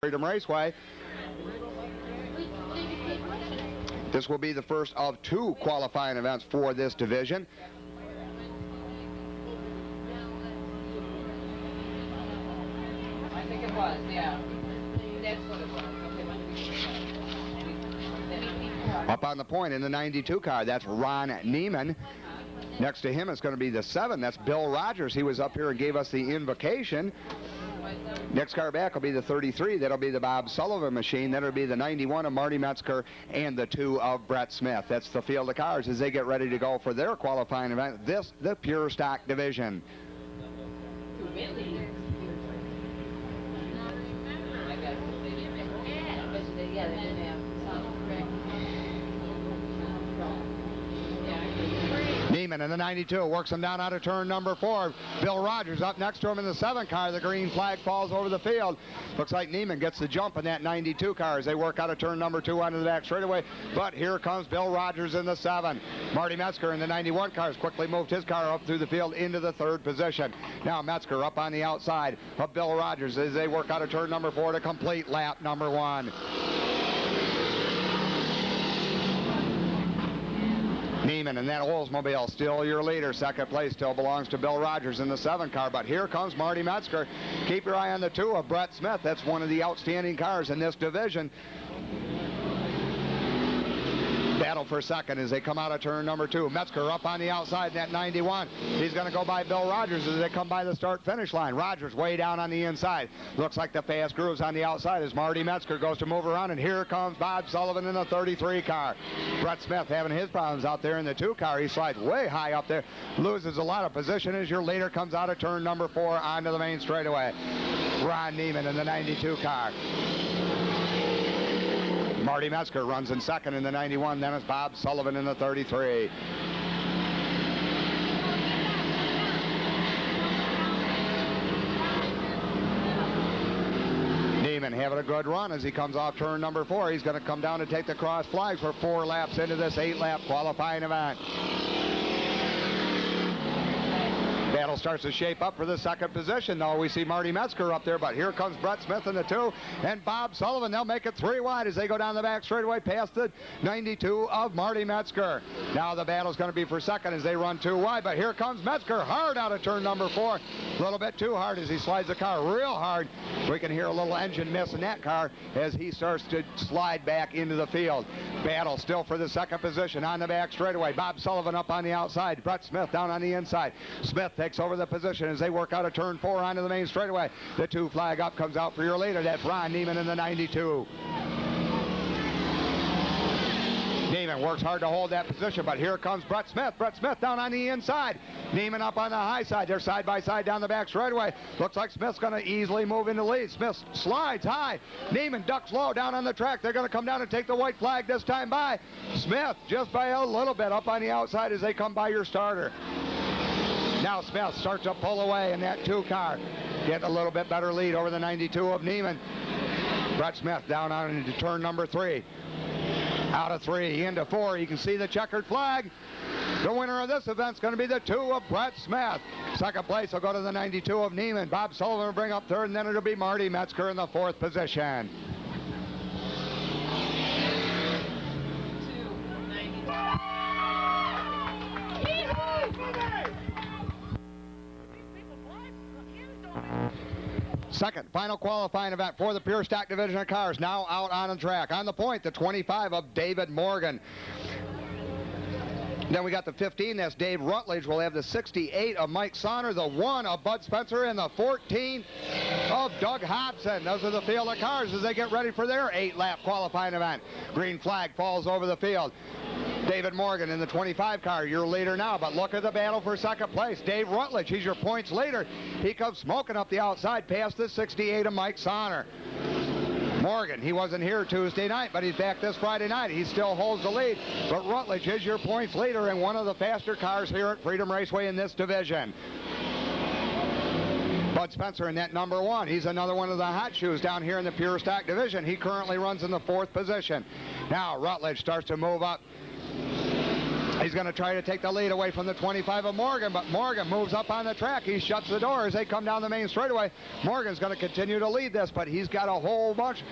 Freedom Raceway. This will be the first of two qualifying events for this division. I think it was, yeah. That's what it was. Okay, Up on the point in the 92 car, that's Ron Neiman. Next to him is going to be the 7. That's Bill Rogers. He was up here and gave us the invocation. Next car back will be the 33. That'll be the Bob Sullivan machine. That'll be the 91 of Marty Metzger and the 2 of Brett Smith. That's the field of cars as they get ready to go for their qualifying event. This, the Pure Stock Division. Neiman in the 92 works him down out of turn number 4. Bill Rogers up next to him in the 7 car. The green flag falls over the field. Looks like Neiman gets the jump in that 92 car as they work out of turn number 2 onto the back straightaway. But here comes Bill Rogers in the 7. Marty Metzger in the 91 car has quickly moved his car up through the field into the 3rd position. Now Metzger up on the outside of Bill Rogers as they work out of turn number 4 to complete lap number 1. Neiman in that Oldsmobile, still your leader. Second place still belongs to Bill Rogers in the 7 car, but here comes Marty Metzger. Keep your eye on the 2 of Brett Smith. That's one of the outstanding cars in this division. Battle for second as they come out of turn number 2. Metzger up on the outside in that 91. He's going to go by Bill Rogers as they come by the start-finish line. Rogers way down on the inside. Looks like the fast grooves on the outside as Marty Metzger goes to move around, and here comes Bob Sullivan in the 33 car. Brett Smith having his problems out there in the 2 car. He slides way high up there, loses a lot of position as your leader comes out of turn number 4 onto the main straightaway. Ron Neiman in the 92 car. Marty Metzger runs in second in the 91. Then it's Bob Sullivan in the 33. Neiman having a good run as he comes off turn number 4. He's going to come down to take the cross flags for 4 laps into this 8-lap qualifying event. Battle starts to shape up for the second position, though. We see Marty Metzger up there, but here comes Brett Smith in the 2, and Bob Sullivan. They'll make it 3 wide as they go down the back straightaway past the 92 of Marty Metzger. Now the battle's going to be for second as they run 2 wide, but here comes Metzger hard out of turn number 4. A little bit too hard as he slides the car real hard. We can hear a little engine miss in that car as he starts to slide back into the field. Battle still for the second position on the back straightaway. Bob Sullivan up on the outside. Brett Smith down on the inside. Smith takes over the position as they work out of turn 4 onto the main straightaway. The 2 flag up comes out for your leader. That's Ron Neiman in the 92. Neiman works hard to hold that position, but here comes Brett Smith. Brett Smith down on the inside. Neiman up on the high side. They're side by side down the back straightaway. Looks like Smith's going to easily move into lead. Smith slides high. Neiman ducks low down on the track. They're going to come down and take the white flag this time by Smith, just by a little bit up on the outside as they come by your starter. Now Smith starts to pull away in that 2 car. Getting a little bit better lead over the 92 of Neiman. Brett Smith down on into turn number 3. Out of 3 into 4. You can see the checkered flag. The winner of this event is going to be the 2 of Brett Smith. Second place will go to the 92 of Neiman. Bob Sullivan will bring up 3rd, and then it'll be Marty Metzger in the 4th position. Second, final qualifying event for the Pure Stock Division of cars. Now out on the track. On the point, the 25 of David Morgan. Then we got the 15, that's Dave Rutledge. We'll have the 68 of Mike Sonner, the 1 of Bud Spencer, and the 14 of Doug Hobson. Those are the field of cars as they get ready for their 8-lap qualifying event. Green flag falls over the field. David Morgan in the 25 car, your leader now, but look at the battle for second place. Dave Rutledge, he's your points leader. He comes smoking up the outside past the 68 of Mike Sonner. Morgan, he wasn't here Tuesday night, but he's back this Friday night. He still holds the lead, but Rutledge is your points leader and one of the faster cars here at Freedom Raceway in this division. Bud Spencer in that number 1. He's another one of the hot shoes down here in the Pure Stock Division. He currently runs in the 4th position. Now Rutledge starts to move up He's going to try to take the lead away from the 25 of Morgan, but Morgan moves up on the track. He shuts the door as they come down the main straightaway. Morgan's going to continue to lead this, but he's got a whole bunch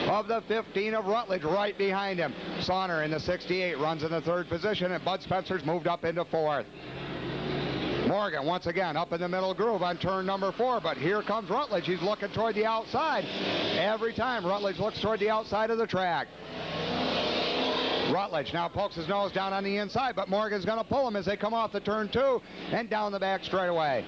of the 15 of Rutledge right behind him. Sonner in the 68 runs in the third position, and Bud Spencer's moved up into fourth. Morgan once again up in the middle groove on turn number 4, but here comes Rutledge. He's looking toward the outside. Every time Rutledge looks toward the outside of the track. Rutledge now pokes his nose down on the inside, but Morgan's going to pull him as they come off the turn 2 and down the back straightaway.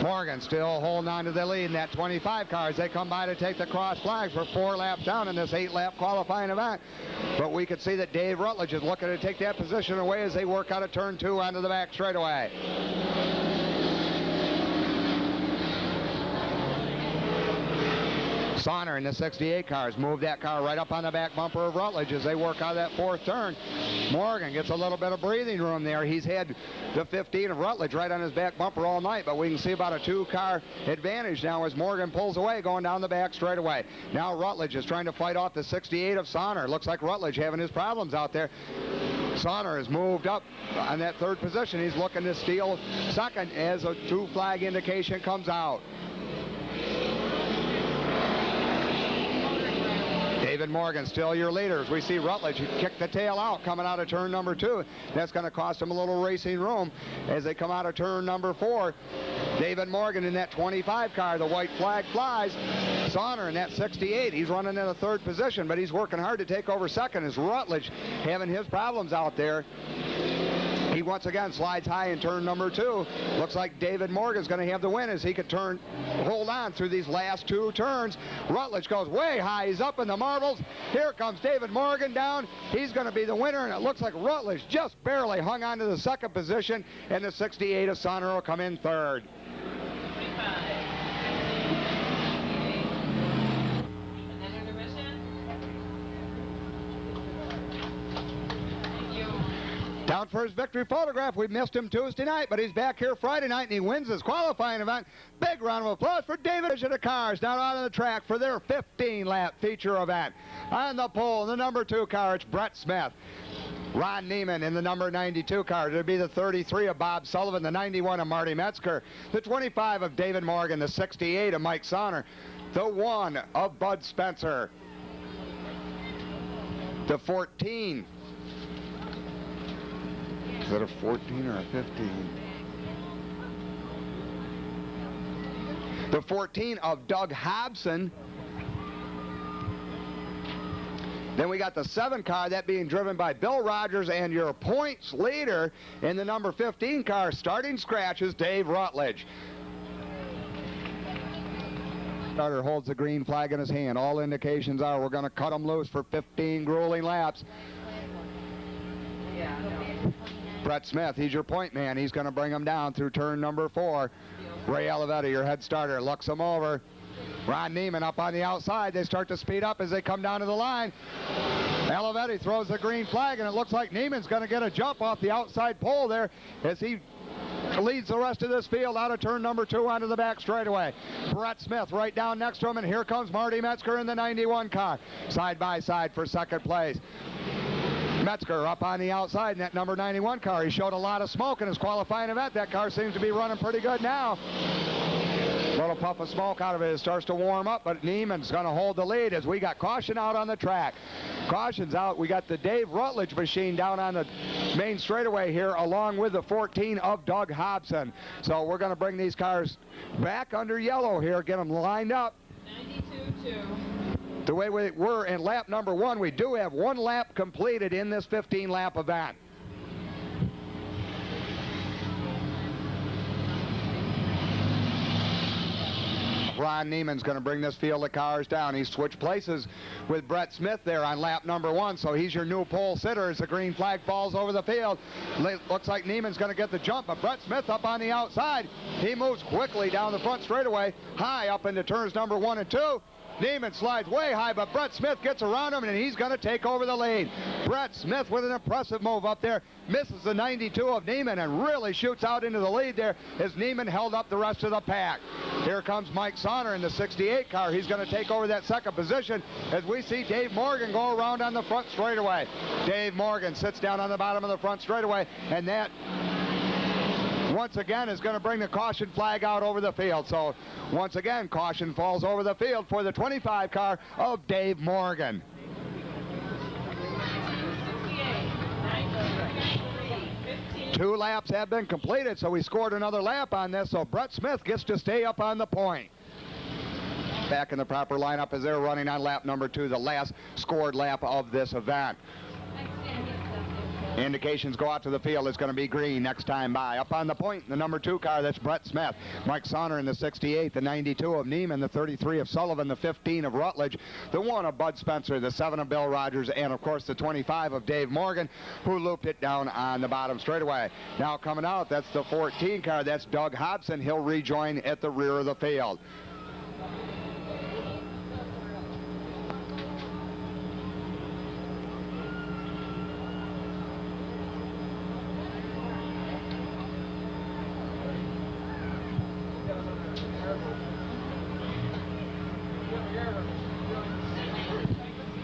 Morgan still holding on to the lead in that 25 car as they come by to take the cross flags for 4 laps down in this 8-lap qualifying event. But we could see that Dave Rutledge is looking to take that position away as they work out of turn 2 onto the back straightaway. Sonner in the 68 cars moved that car right up on the back bumper of Rutledge as they work out of that 4th turn. Morgan gets a little bit of breathing room there. He's had the 15 of Rutledge right on his back bumper all night, but we can see about a 2-car advantage now as Morgan pulls away going down the back straightaway. Now Rutledge is trying to fight off the 68 of Sonner. Looks like Rutledge having his problems out there. Sonner has moved up on that 3rd position. He's looking to steal 2nd as a 2-flag indication comes out. David Morgan still your leaders. We see Rutledge kick the tail out coming out of turn number 2. That's going to cost him a little racing room as they come out of turn number 4. David Morgan in that 25 car, the white flag flies. Sonner in that 68, he's running in the 3rd position, but he's working hard to take over 2nd as Rutledge having his problems out there. He once again slides high in turn number 2. Looks like David Morgan's going to have the win as he could hold on through these last 2 turns. Rutledge goes way high. He's up in the marbles. Here comes David Morgan down. He's going to be the winner, and it looks like Rutledge just barely hung on to the 2nd position, and the 68 of Sonner will come in 3rd. Down for his victory photograph. We missed him Tuesday night, but he's back here Friday night, and he wins his qualifying event. Big round of applause for David of the cars down out on the track for their 15-lap feature event. On the pole, the number 2 car, it's Brett Smith. Ron Neiman in the number 92 car. It'll be the 33 of Bob Sullivan, the 91 of Marty Metzger, the 25 of David Morgan, the 68 of Mike Sonner, the 1 of Bud Spencer, the 14. Is that a 14 or a 15? The 14 of Doug Hobson. Then we got the 7 car, that being driven by Bill Rogers, and your points leader in the number 15 car, starting scratch, is Dave Rutledge. Starter holds the green flag in his hand. All indications are we're going to cut him loose for 15 grueling laps. Brett Smith, he's your point man. He's going to bring him down through turn number 4. Ray Olivetti, your head starter, looks him over. Ron Neiman up on the outside. They start to speed up as they come down to the line. Olivetti throws the green flag, and it looks like Neiman's going to get a jump off the outside pole there as he leads the rest of this field out of turn number 2 onto the back straightaway. Brett Smith right down next to him, and here comes Marty Metzger in the 91 car. Side by side for 2nd place. Metzger up on the outside in that number 91 car. He showed a lot of smoke in his qualifying event. That car seems to be running pretty good now. Little puff of smoke out of it. It starts to warm up, but Neiman's going to hold the lead as we got caution out on the track. Caution's out. We got the Dave Rutledge machine down on the main straightaway here, along with the 14 of Doug Hobson. So we're going to bring these cars back under yellow here, get them lined up. 92-2. The way we were in lap number 1, we do have 1 lap completed in this 15-lap event. Ron Neiman's going to bring this field of cars down. He switched places with Brett Smith there on lap number 1, so he's your new pole sitter as the green flag falls over the field. Looks like Neiman's going to get the jump, but Brett Smith up on the outside. He moves quickly down the front straightaway, high up into turns number 1 and 2. Neiman slides way high, but Brett Smith gets around him, and he's going to take over the lead. Brett Smith with an impressive move up there, misses the 92 of Neiman and really shoots out into the lead there as Neiman held up the rest of the pack. Here comes Mike Sonner in the 68 car. He's going to take over that second position as we see Dave Morgan go around on the front straightaway. Dave Morgan sits down on the bottom of the front straightaway, and that once again is going to bring the caution flag out over the field. So once again, caution falls over the field for the 25 car of Dave Morgan. Two laps have been completed, so we scored another lap on this, so Brett Smith gets to stay up on the point. Back in the proper lineup as they're running on lap number 2, the last scored lap of this event. Indications go out to the field. It's going to be green next time by. Up on the point, the number 2 car, that's Brett Smith. Mike Sonner in the 68, the 92 of Neiman, the 33 of Sullivan, the 15 of Rutledge, the 1 of Bud Spencer, the 7 of Bill Rogers, and of course the 25 of Dave Morgan, who looped it down on the bottom straightaway. Now coming out, that's the 14 car, that's Doug Hobson. He'll rejoin at the rear of the field.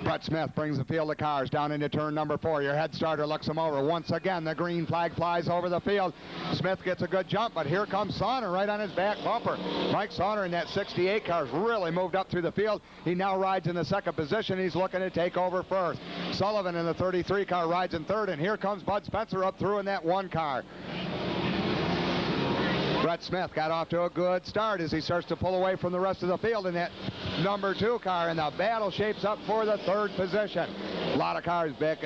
Brett Smith brings the field of cars down into turn number 4. Your head starter looks him over. Once again, the green flag flies over the field. Smith gets a good jump, but here comes Sonner right on his back bumper. Mike Sonner in that 68 car has really moved up through the field. He now rides in the second position. He's looking to take over first. Sullivan in the 33 car rides in third, and here comes Bud Spencer up through in that 1 car. Brett Smith got off to a good start as he starts to pull away from the rest of the field in that number 2 car, and the battle shapes up for the 3rd position. A lot of cars back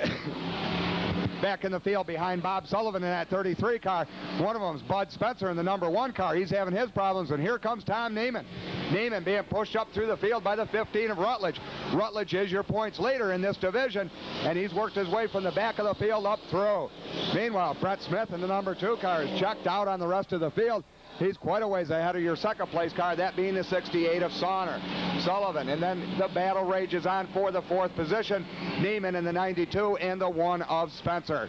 in the field behind Bob Sullivan in that 33 car. One of them is Bud Spencer in the number 1 car. He's having his problems, and here comes Tom Neiman. Neiman being pushed up through the field by the 15 of Rutledge. Rutledge is your points leader in this division, and he's worked his way from the back of the field up through. Meanwhile, Brett Smith in the number 2 car is checked out on the rest of the field. He's quite a ways ahead of your second place car, that being the 68 of Sullivan. And then the battle rages on for the 4th position. Neiman in the 92 and the 1 of Spencer.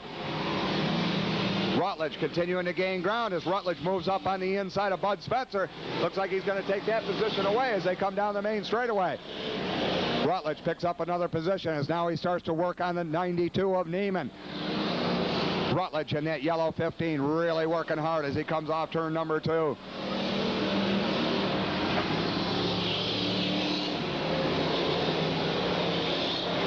Rutledge continuing to gain ground as Rutledge moves up on the inside of Bud Spencer. Looks like he's going to take that position away as they come down the main straightaway. Rutledge picks up another position as now he starts to work on the 92 of Neiman. Rutledge in that yellow 15 really working hard as he comes off turn number 2.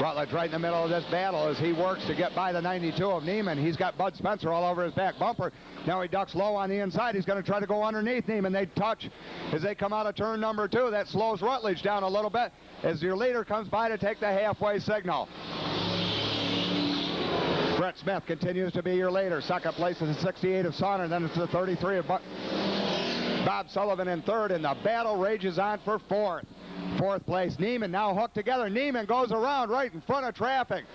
Rutledge right in the middle of this battle as he works to get by the 92 of Neiman. He's got Bud Spencer all over his back bumper. Now he ducks low on the inside. He's going to try to go underneath Neiman. They touch as they come out of turn number 2. That slows Rutledge down a little bit as your leader comes by to take the halfway signal. Brett Smith continues to be your leader. Second place is the 68 of Sonner. Then it's the 33 of Bob Sullivan in third, and the battle rages on for 4th. 4th place, Neiman now hooked together. Neiman goes around right in front of traffic.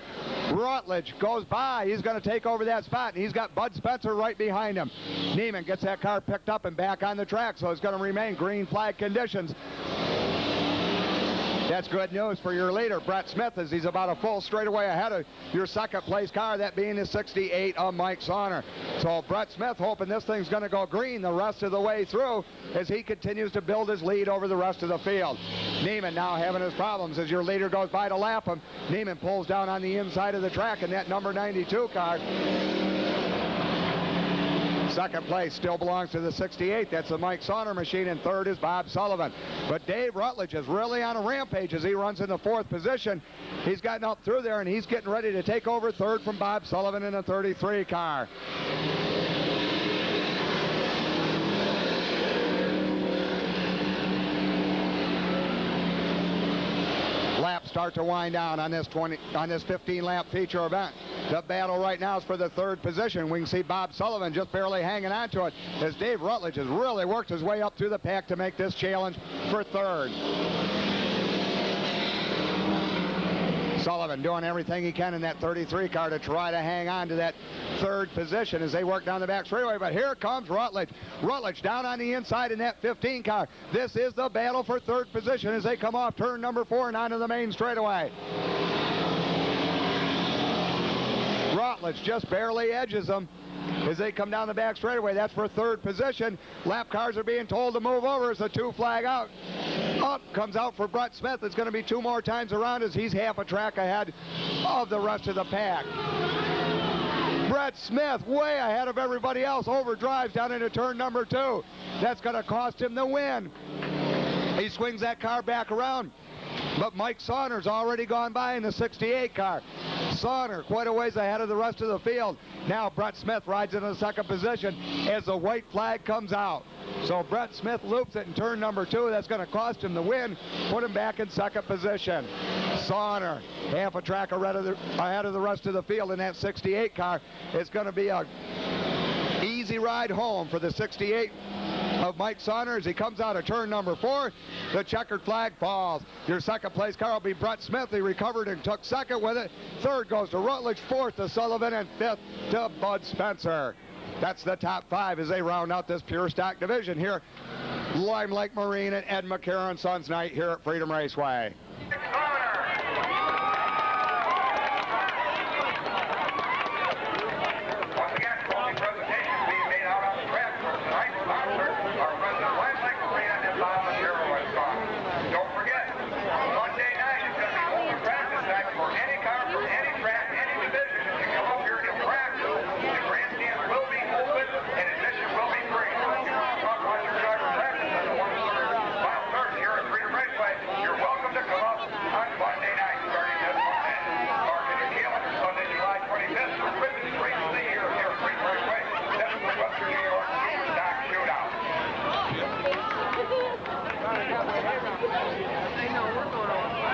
Rutledge goes by. He's going to take over that spot, and he's got Bud Spencer right behind him. Neiman gets that car picked up and back on the track, so it's going to remain green flag conditions. That's good news for your leader, Brett Smith, as he's about a full straightaway ahead of your second place car, that being the 68 of Mike Sonner. So Brett Smith hoping this thing's going to go green the rest of the way through as he continues to build his lead over the rest of the field. Neiman now having his problems as your leader goes by to lap him. Neiman pulls down on the inside of the track in that number 92 car. Second place still belongs to the 68. That's the Mike Sonner machine, and third is Bob Sullivan. But Dave Rutledge is really on a rampage as he runs in the 4th position. He's gotten up through there, and he's getting ready to take over third from Bob Sullivan in the 33 car. Laps start to wind down on this 15-lap feature event. The battle right now is for the 3rd position. We can see Bob Sullivan just barely hanging on to it as Dave Rutledge has really worked his way up through the pack to make this challenge for 3rd. Sullivan doing everything he can in that 33 car to try to hang on to that 3rd position as they work down the back straightaway. But here comes Rutledge. Rutledge down on the inside in that 15 car. This is the battle for 3rd position as they come off turn number 4 and onto the main straightaway. Rutledge just barely edges them as they come down the back straightaway. That's for third position. Lap cars are being told to move over as a 2 flag out. Up comes out for Brett Smith. It's going to be 2 more times around as he's half a track ahead of the rest of the pack. Brett Smith way ahead of everybody else, overdrives down into turn number 2. That's going to cost him the win. He swings that car back around, but Mike Saunders already gone by in the 68 car. Saunders quite a ways ahead of the rest of the field. Now Brett Smith rides into the second position as the white flag comes out. So Brett Smith loops it in turn number 2. That's going to cost him the win, put him back in second position. Saunders half a track ahead of the rest of the field in that 68 car. It's going to be a easy ride home for the 68 of Mike Saunders. He comes out of turn number 4. The checkered flag falls. Your second place car will be Brett Smith. He recovered and took second with it. Third goes to Rutledge, fourth to Sullivan, and fifth to Bud Spencer. That's the top 5 as they round out this pure stock division here. Lime Lake Marine and Ed McCarron Sons night here at Freedom Raceway. I know, we're going on.